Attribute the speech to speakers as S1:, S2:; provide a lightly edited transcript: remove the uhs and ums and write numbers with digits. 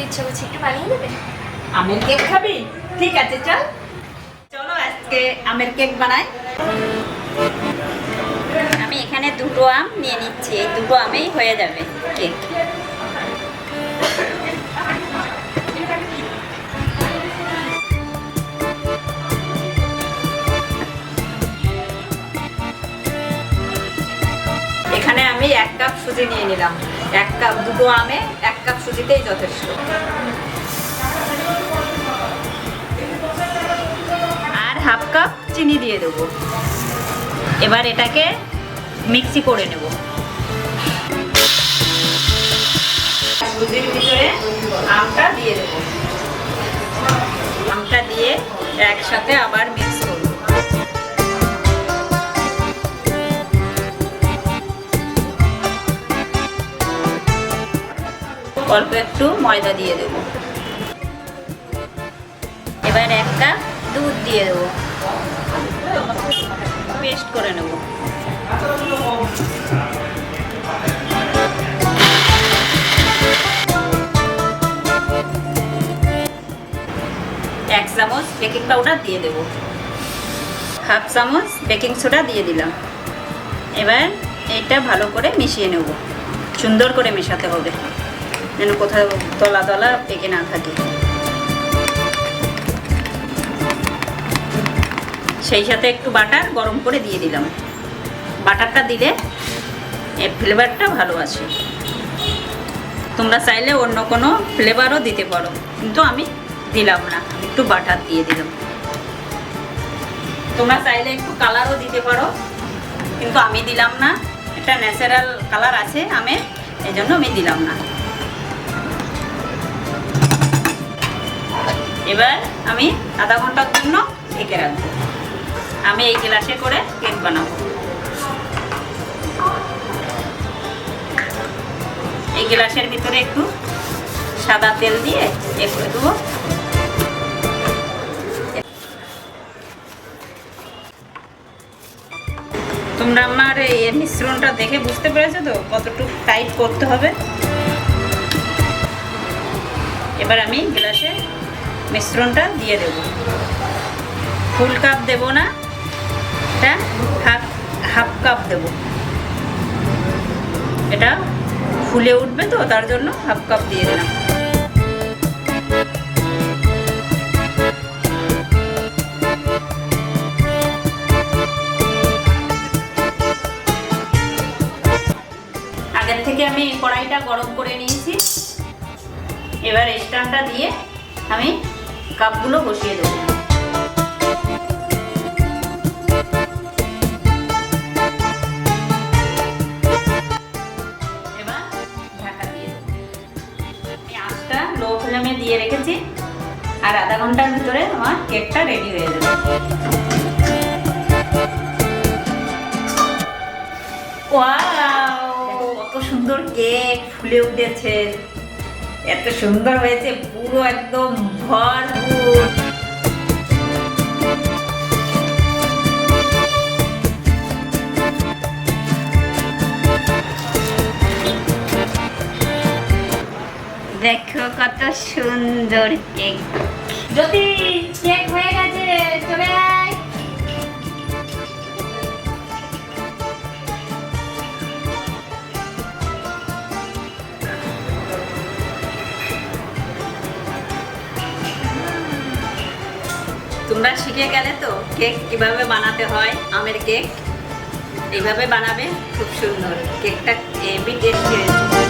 S1: ইচ্ছে করছে, একটু বানিয়ে দেবে?
S2: আমের কেক খাবি? ঠিক আছে, চল চলো আজকে আমের কেক বানাই।
S3: আমি এখানে দুটো আম নিয়ে নিচ্ছি, এই দুটো আমেই হয়ে যাবে কেক।
S2: এখানে আমি 1 কাপ সুজি নিয়ে নিলাম। 1 কাপ, দুটো আমে 1 কাপ সুজিতেই যথেষ্ট। আর হাফ কাপ চিনি দিয়ে দেবো।
S3: এবার এটাকে মিক্সি করে নেব।
S2: সুজির ভিতরে আমটা দিয়ে দেবো।
S3: আমটা দিয়ে
S2: একসাথে আবার মিক্স করব।
S3: অল্প একটু ময়দা দিয়ে দেব। এবার 1 কাপ দুধ দিয়ে দেব, পেস্ট করে নেব। এক চামচ বেকিং পাউডার দিয়ে দেব, হাফ চামচ বেকিং সোডা দিয়ে দিলাম। এবার এটা ভালো করে মিশিয়ে নেব। সুন্দর করে মেশাতে হবে যেন কোথাও তলা তলা পেকে না থাকে। সেই সাথে একটু বাটার গরম করে দিয়ে দিলাম। বাটারটা দিলে এর ফ্লেভারটা ভালো আসে। তোমরা চাইলে অন্য কোনো ফ্লেভারও দিতে পারো, কিন্তু আমি দিলাম না, একটু বাটার দিয়ে দিলাম। তোমরা চাইলে একটু কালারও দিতে পারো, কিন্তু আমি দিলাম না। একটা ন্যাচারাল কালার আছে আমের, এই জন্য আমি দিলাম না। এবার আমি আধা ঘন্টার জন্য ঢেকে রাখবো। আমি এই গ্লাসে করে কেক বানাবো। এই গ্লাসের ভিতরে একটু সাদা তেল দিয়ে একটু দেবো। তোমরা আমার এই মিশ্রণটা দেখে বুঝতে পেরেছো তো কতটুকু টাইট করতে হবে। এবার আমি গ্লাসে মিশ্রণটা দিয়ে দেব। ফুল কাপ দেব না, এটা হাফ কাপ দেব। এটা ফুলে উঠবে তো, তার জন্য হাফ কাপ দিয়ে দিলাম। আগের থেকে আমি কড়াইটা গরম করে নিয়েছি। এবার স্ট্যান্ডটা দিয়ে আমি কাপগুলো বসিয়ে দেব। এবার ঢাকা দিয়ে দেব। আমি আঁচটা লো ফ্লেমে দিয়ে রেখেছি, আর আধা ঘন্টার ভিতরে আমার কেকটা রেডি হয়ে যাবে। ওয়াও, কত সুন্দর কেক ফুলে উঠেছে, এত সুন্দর হয়েছে, পুরো একদম ভরপুর। দেখো কত সুন্দর কেক।
S1: যদি কেক হয়ে গেছে, চলে আয়।
S2: তোমরা শিখে গেলে তো কেক কিভাবে বানাতে হয়। আমের কেক এইভাবে বানাবে, খুব সুন্দর। কেকটা হেভি টেস্টি হয়েছে।